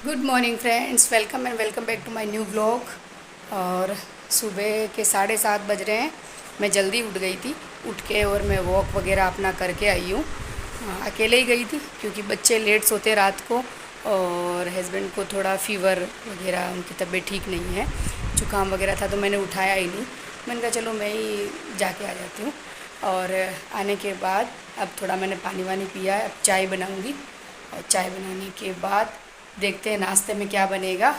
Good morning friends, welcome and welcome back to my new blog. और सुबह के 7:30 बज रहे हैं। मैं जल्दी उठ गई थी। उठ के और मैं वॉक वगैरह अपना करके आई हूँ। अकेले ही गई थी क्योंकि बच्चे लेट सोते रात को और हस्बैंड को थोड़ा फीवर वगैरह, उनकी तबीयत ठीक नहीं है, जुकाम वगैरह था, तो मैंने उठाया ही नहीं। मैंने कहा चलो मैं ही जाके आ जाती हूँ। और आने के बाद अब थोड़ा मैंने पानी वानी पिया है, अब चाय बनाऊँगी और चाय बनाने के बाद देखते हैं नाश्ते में क्या बनेगा।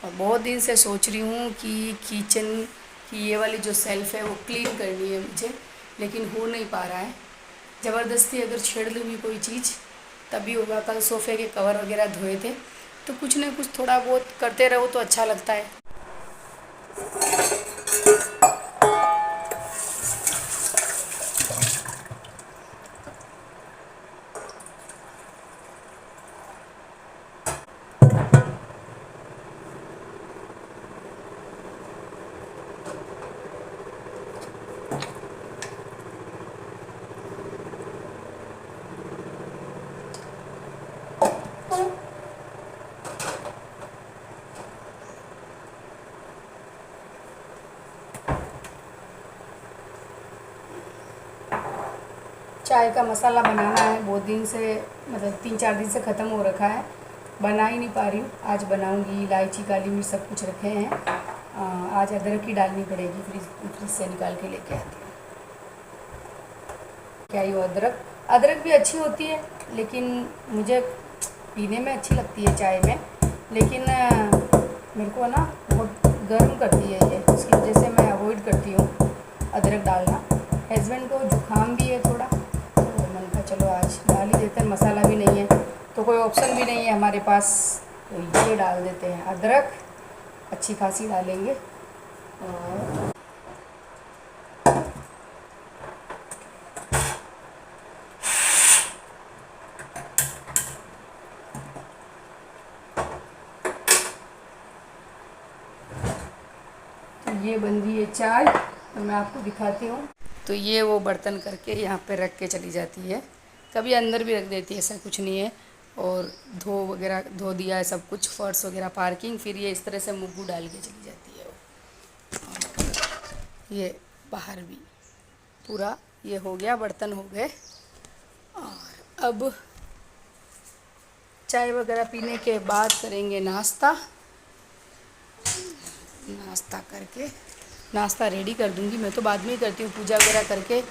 और बहुत दिन से सोच रही हूँ कि किचन की ये वाली जो सेल्फ़ है वो क्लीन करनी है मुझे, लेकिन हो नहीं पा रहा है। ज़बरदस्ती अगर छेड़ लूँगी कोई चीज़ तभी होगा। कल सोफ़े के कवर वगैरह धोए थे, तो कुछ ना कुछ थोड़ा बहुत करते रहो तो अच्छा लगता है। चाय का मसाला बनाना है, बहुत दिन से, मतलब 3-4 दिन से ख़त्म हो रखा है, बना ही नहीं पा रही हूँ। आज बनाऊँगी। इलायची, काली मिर्च सब कुछ रखे हैं। आज अदरक की डालनी पड़ेगी, फ्रिज से निकाल के लेके आती हूँ। क्या ये अदरक अदरक भी अच्छी होती है, लेकिन मुझे पीने में अच्छी लगती है चाय में, लेकिन मेरे को ना बहुत गर्म करती है ये, उसकी वजह से मैं अवॉइड करती हूँ अदरक डालना। हस्बैंड को जुकाम भी है थोड़ा, तो मैंने कहा चलो आज डाल ही देते हैं। मसाला भी नहीं है तो कोई ऑप्शन भी नहीं है हमारे पास, तो ये डाल देते हैं। अदरक अच्छी खासी डालेंगे। और तो ये बन रही है चाय, तो मैं आपको दिखाती हूँ। तो ये वो बर्तन करके यहाँ पे रख के चली जाती है, कभी अंदर भी रख देती है, ऐसा कुछ नहीं है। और धो दिया है सब कुछ, फर्श वगैरह, पार्किंग, फिर ये इस तरह से मुग्गू डाल के चली जाती है वो। ये बाहर भी पूरा ये हो गया, बर्तन हो गए। और अब चाय वगैरह पीने के बाद करेंगे नाश्ता। नाश्ता करके नाश्ता रेडी कर दूंगी। मैं तो बाद में ही करती हूँ, पूजा वगैरह करके।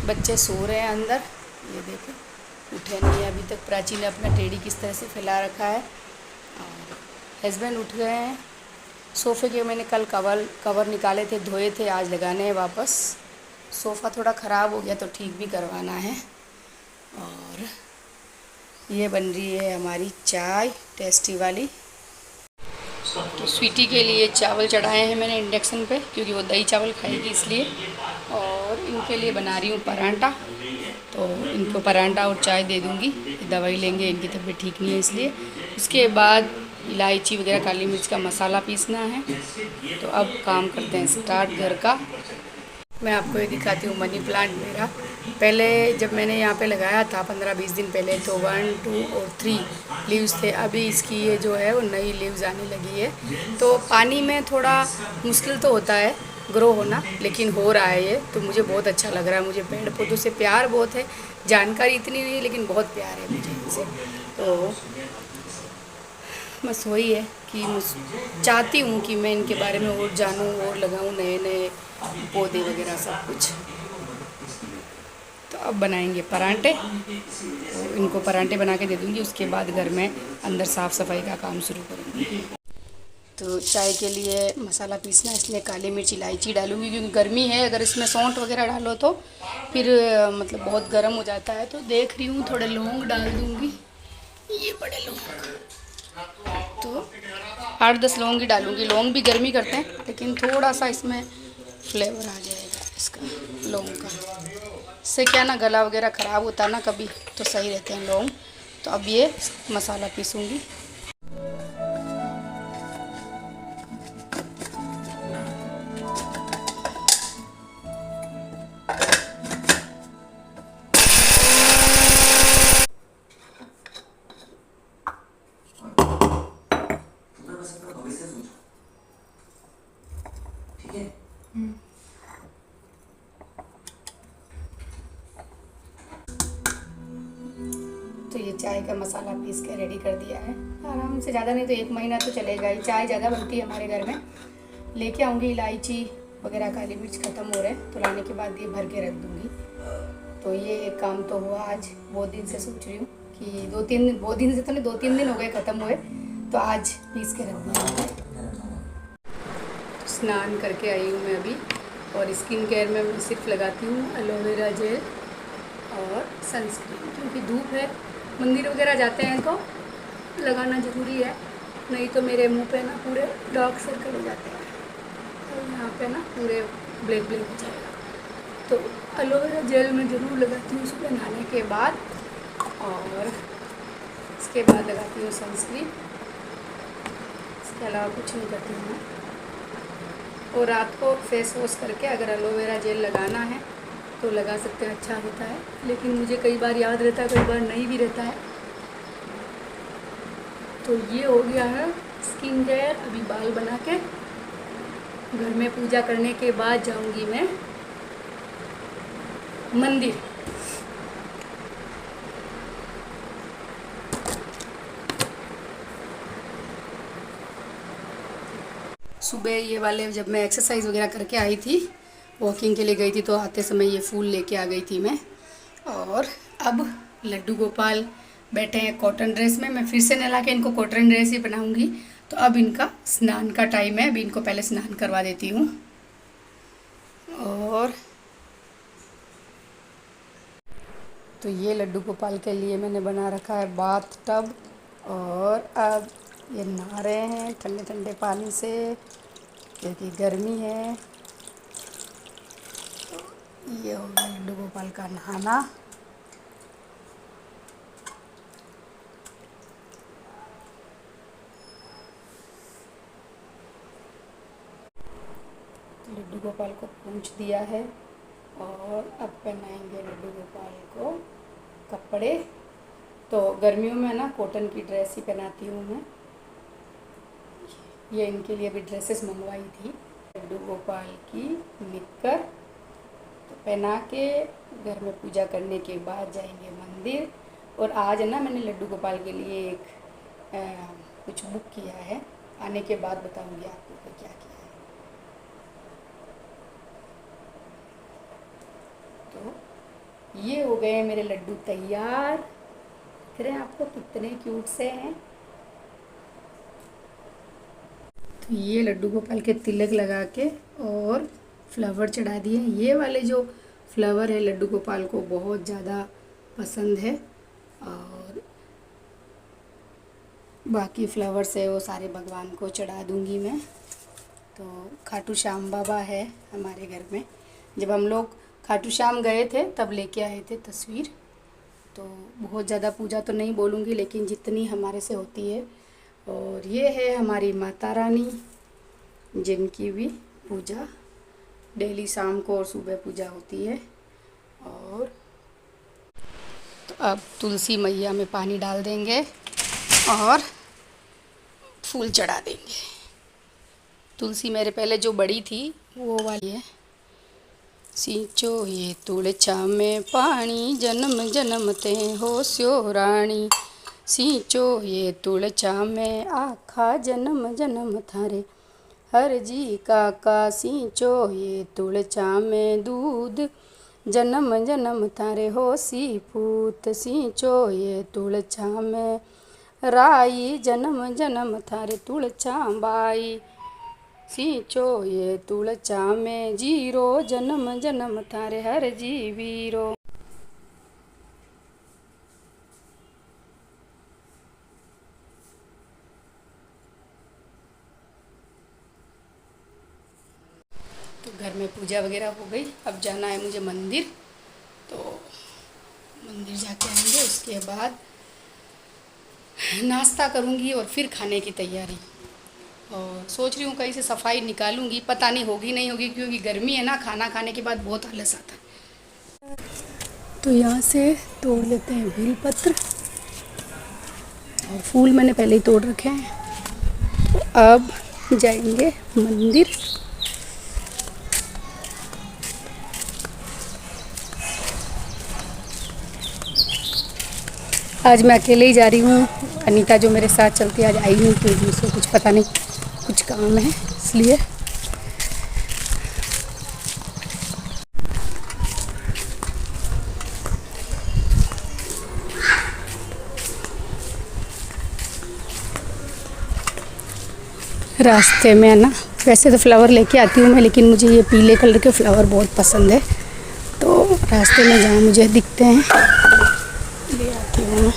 बच्चे सो रहे हैं अंदर, ये देखो उठे नहीं है अभी तक। प्राची ने अपना टेडी किस तरह से फैला रखा है। और हस्बैंड उठ गए हैं। सोफ़े के मैंने कल कवर निकाले थे, धोए थे, आज लगाने हैं वापस। सोफ़ा थोड़ा ख़राब हो गया तो ठीक भी करवाना है। और ये बन रही है हमारी चाय, टेस्टी वाली। तो स्वीटी के लिए चावल चढ़ाए हैं मैंने इंडक्शन पे, क्योंकि वो दही चावल खाएगी इसलिए। और इनके लिए बना रही हूँ परांठा, तो इनको परांठा और चाय दे दूँगी। दवाई लेंगे, इनकी तबीयत ठीक नहीं है इसलिए। उसके बाद इलायची वगैरह, काली मिर्च का मसाला पीसना है। तो अब काम करते हैं स्टार्ट घर का। मैं आपको ये दिखाती हूँ मनी प्लांट मेरा। पहले जब मैंने यहाँ पे लगाया था 15-20 दिन पहले, तो 1, 2 और 3 लीव्स थे। अभी इसकी ये जो है वो नई लीव्स आने लगी है। तो पानी में थोड़ा मुश्किल तो होता है ग्रो होना, लेकिन हो रहा है ये, तो मुझे बहुत अच्छा लग रहा है। मुझे पेड़ पौधों से प्यार बहुत है, जानकारी इतनी नहीं, लेकिन बहुत प्यार है मुझे इनसे। तो बस वही है कि चाहती हूँ कि मैं इनके बारे में और जानूँ और लगाऊँ नए नए पौधे वगैरह सब कुछ। तो अब बनाएंगे परांठे, तो इनको परांठे बना के दे दूँगी। उसके बाद घर में अंदर साफ़ सफाई का काम शुरू करूँगी। तो चाय के लिए मसाला पीसना, इसलिए काली मिर्च, इलायची डालूँगी, क्योंकि गर्मी है। अगर इसमें सौंठ वगैरह डालो तो फिर मतलब बहुत गर्म हो जाता है। तो देख रही हूँ थोड़े लौंग डाल दूँगी, ये बड़े लौंग, तो 8-10 लौंग ही डालूँगी। लौंग भी गर्मी करते हैं, लेकिन थोड़ा सा इसमें फ्लेवर आ जाएगा इसका, लौंग का। इससे क्या ना, गला वगैरह ख़राब होता है ना कभी, तो सही रहते हैं लौंग। तो अब ये मसाला पीसूँगी। चाय का मसाला पीस के रेडी कर दिया है। आराम से, ज़्यादा नहीं तो 1 महीना तो चलेगा ही। चाय ज़्यादा बनती है हमारे घर में। लेके आऊँगी, इलायची वगैरह, काली मिर्च ख़त्म हो रहे हैं तो लाने के बाद ये भर के रख दूँगी। तो ये एक काम तो हुआ आज। बहुत दिन से सोच रही हूँ कि 2-3 दिन हो गए ख़त्म हुए, तो आज पीस के रख दूँगी। स्नान करके आई हूँ मैं अभी, और स्किन केयर में मैं सिर्फ लगाती हूँ एलोवेरा जेल और सनस्क्रीन, क्योंकि धूप है, मंदिर वगैरह जाते हैं तो लगाना ज़रूरी है, नहीं तो मेरे मुंह पे ना पूरे डार्क सर्कल हो जाते हैं और यहाँ पे ना पूरे ब्लैक हो जाएगा। तो एलोवेरा जेल मैं ज़रूर लगाती हूँ सुबह नहाने के बाद, और इसके बाद लगाती हूँ सनस्क्रीन। इसके अलावा कुछ नहीं करती हूँ मैं। और रात को फेस वॉश करके अगर एलोवेरा जेल लगाना है तो लगा सकते हैं, अच्छा होता है। लेकिन मुझे कई बार याद रहता है, कई बार नहीं भी रहता है। तो ये हो गया है स्किन केयर। अभी बाल बना के घर में पूजा करने के बाद जाऊंगी मैं मंदिर। सुबह ये वाले, जब मैं एक्सरसाइज वगैरह करके आई थी, वॉकिंग के लिए गई थी, तो आते समय ये फूल लेके आ गई थी मैं। और अब लड्डू गोपाल बैठे हैं कॉटन ड्रेस में। मैं फिर से नहला के इनको कॉटन ड्रेस ही बनाऊंगी। तो अब इनका स्नान का टाइम है, अभी इनको पहले स्नान करवा देती हूँ। और तो ये लड्डू गोपाल के लिए मैंने बना रखा है बाथ टब, और अब ये नहा रहे हैं ठंडे ठंडे पानी से, क्योंकि गर्मी है। तो ये हो गया लड्डू गोपाल का नहाना। लड्डू गोपाल को पूछ दिया है, और अब पहनाएंगे लड्डू गोपाल को कपड़े। तो गर्मियों में ना कॉटन की ड्रेस ही पहनाती हूँ मैं। ये इनके लिए भी ड्रेसेस मंगवाई थी। लड्डू गोपाल की निक्कर तो पहना के घर में पूजा करने के बाद जाएंगे मंदिर। और आज ना मैंने लड्डू गोपाल के लिए एक कुछ बुक किया है, आने के बाद बताऊंगी आपको कि क्या किया है। तो ये हो गए मेरे लड्डू तैयार। दिख रहे हैं आपको कितने क्यूट से हैं। तो ये लड्डू गोपाल के तिलक लगा के और फ्लावर चढ़ा दिए। ये वाले जो फ्लावर है लड्डू गोपाल को बहुत ज़्यादा पसंद है, और बाकी फ्लावर्स है वो सारे भगवान को चढ़ा दूंगी मैं। तो खाटू श्याम बाबा है हमारे घर में। जब हम लोग खाटू श्याम गए थे तब लेके आए थे तस्वीर। तो बहुत ज़्यादा पूजा तो नहीं बोलूँगी, लेकिन जितनी हमारे से होती है। और ये है हमारी माता रानी, जिनकी भी पूजा डेली शाम को और सुबह पूजा होती है। और तो अब तुलसी मैया में पानी डाल देंगे और फूल चढ़ा देंगे। तुलसी मेरे पहले जो बड़ी थी वो वाली है। सींचो ये तुलछा में पानी, जन्म जन्म ते हो स्यो रानी। सींचो ये तुलछा में आखा, जन्म जन्म थारे हर जी काका। सींचो ये तुलछा में दूध, जन्म जन्म थारे हो सी पूत। सींचो ये तुलछा में राई, जन्म जन्म थारे तुलछा बाई। सींचो ये तुलछा में जीरो, जन्म जन्म थारे हर जी वीरो। तो घर में पूजा वगैरह हो गई। अब जाना है मुझे मंदिर, तो मंदिर जाके आएंगे। उसके बाद नाश्ता करूंगी और फिर खाने की तैयारी। और सोच रही हूँ कहीं से सफाई निकालूंगी, पता नहीं होगी नहीं होगी, क्योंकि गर्मी है ना, खाना खाने के बाद बहुत आलस आता है। तो यहाँ से तोड़ लेते हैं बेलपत्र, और फूल मैंने पहले ही तोड़ रखे हैं। तो अब जाएंगे मंदिर। आज मैं अकेले ही जा रही हूँ। अनीता जो मेरे साथ चलती है आज आई नहीं, क्योंकि उसको कुछ पता नहीं, कुछ काम है इसलिए। रास्ते में है ना, वैसे तो फ्लावर लेके आती हूँ मैं, लेकिन मुझे ये पीले कलर के फ्लावर बहुत पसंद है, तो रास्ते में जहाँ मुझे दिखते हैं ले आती हूँ मैं।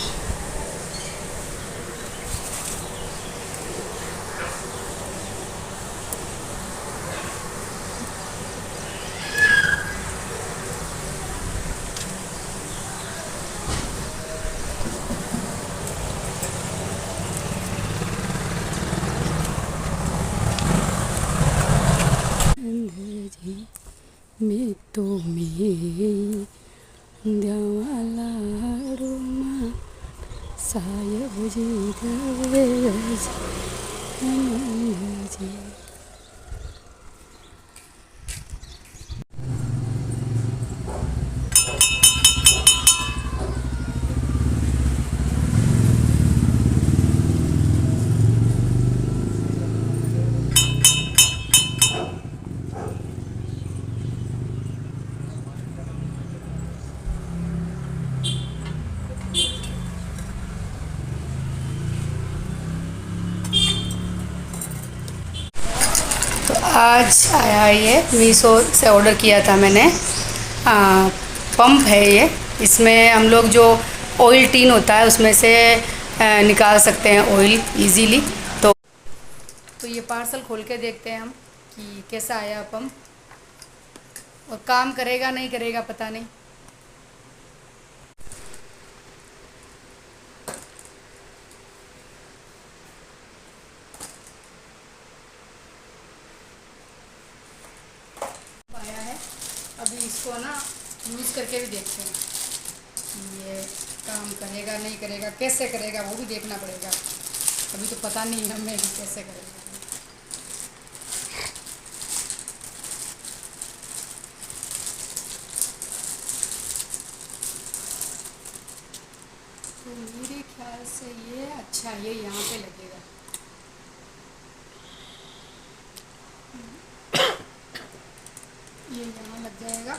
मैं तो मैं देवाला रोमा सायब जी जी। आज आया ये मीशो से ऑर्डर किया था मैंने। पंप है ये, इसमें हम लोग जो ऑयल टीन होता है उसमें से निकाल सकते हैं ऑयल इजीली। तो ये पार्सल खोल के देखते हैं हम कि कैसा आया पंप, और काम करेगा नहीं करेगा पता नहीं। आया है, अभी इसको ना यूज़ करके भी देखते हैं कि ये काम करेगा नहीं करेगा, कैसे करेगा वो भी देखना पड़ेगा। अभी तो पता नहीं हमें कैसे करेगा। तो मेरे ख्याल से ये अच्छा, ये यहाँ पे लगेगा। ये यहाँ लग जाएगा।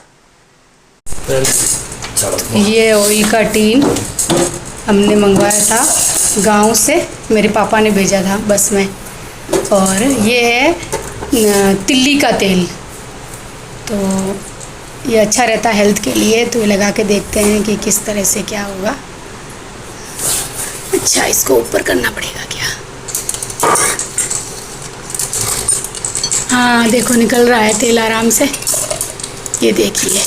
ये ऑयल का टीन हमने मंगवाया था गांव से, मेरे पापा ने भेजा था बस में। और ये है तिल्ली का तेल, तो ये अच्छा रहता है हेल्थ के लिए, तो ये लगा के देखते हैं कि किस तरह से क्या होगा। अच्छा, इसको ऊपर करना पड़ेगा क्या? हाँ देखो निकल रहा है तेल आराम से, ये देखिए।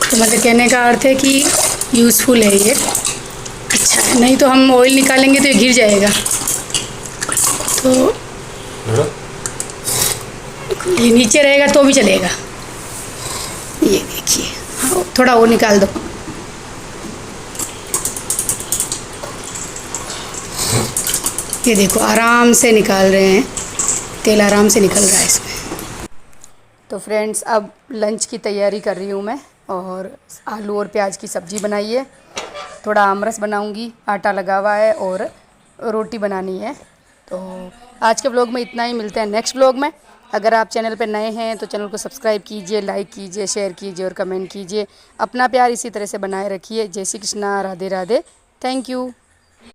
तो मतलब कहने का अर्थ है कि यूज़फुल है ये, अच्छा है। नहीं तो हम ऑयल निकालेंगे तो ये गिर जाएगा, तो ये नीचे रहेगा तो भी चलेगा। ये देखिए, हाँ थोड़ा और निकाल दो। ये देखो आराम से निकाल रहे हैं, तेल आराम से निकल रहा है इसमें। तो फ्रेंड्स, अब लंच की तैयारी कर रही हूँ मैं, और आलू और प्याज की सब्ज़ी बनाई है, थोड़ा आमरस बनाऊँगी, आटा लगा हुआ है, और रोटी बनानी है। तो आज के व्लॉग में इतना ही, मिलते हैं नेक्स्ट व्लॉग में। अगर आप चैनल पर नए हैं तो चैनल को सब्सक्राइब कीजिए, लाइक कीजिए, शेयर कीजिए और कमेंट कीजिए। अपना प्यार इसी तरह से बनाए रखिए। जय श्री कृष्णा, राधे राधे, थैंक यू।